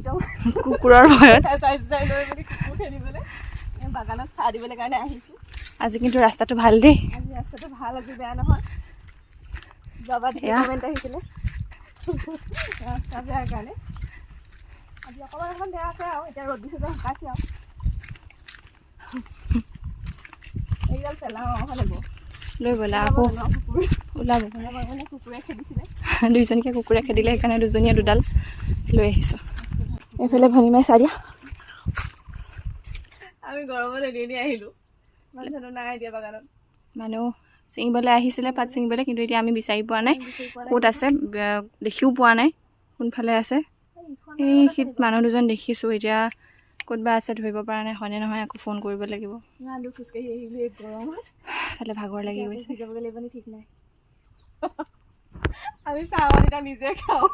একদম কুকুৰৰ ভয়ত চাই লৈ মানে কুকুৰ খেলিবলৈ বাগানত চাহ দিবলৈ কাৰণে আহিছোঁ। আজি কিন্তু ৰাস্তাটো ভাল দেই। আজি ৰাস্তাটো ভাল, আজি বেয়া নহয়। যোৱাবাৰ কমেণ্ট আহিছিলে ৰাস্তা বেয়াৰ কাৰণে। আজি অকণমান এখন বেয়া আছে আৰু এতিয়া ৰ'দ দিছে যে শুকাইছে আৰু এইডাল পেলাওঁ হ'ব লাগিব। লৈ ব'লা আকৌ ওলাব মানে কুকুৰে খেদিছিলে। দুইজনীকে কুকুৰে খেদিলে, সেইকাৰণে দুজনীয়ে দুডাল লৈ আহিছোঁ। এইফালে ভনীমাই চাই দিয়া। আমি গৰমত এনে আহিলোঁ, মানুহ নাই এতিয়া বাগানত। মানুহ ছিঙিবলৈ আহিছিলে পাত ছিঙিবলৈ, কিন্তু এতিয়া আমি বিচাৰি পোৱা নাই ক'ত আছে, দেখিও পোৱা নাই কোনফালে আছে। এই শীত মানুহ দুজন দেখিছোঁ, এতিয়া ক'তবা আছে ধৰিব পৰা নাই। হয়নে নহয় আকৌ ফোন কৰিব লাগিব। ইমান দূৰ খোজকাঢ়ি আহিলোঁ এই গৰমত, তালে ভাগৰ লাগি গৈছে। যাবগৈ লাগিব নি ঠিক নাই। আমি চাহ এতিয়া নিজে খাওঁ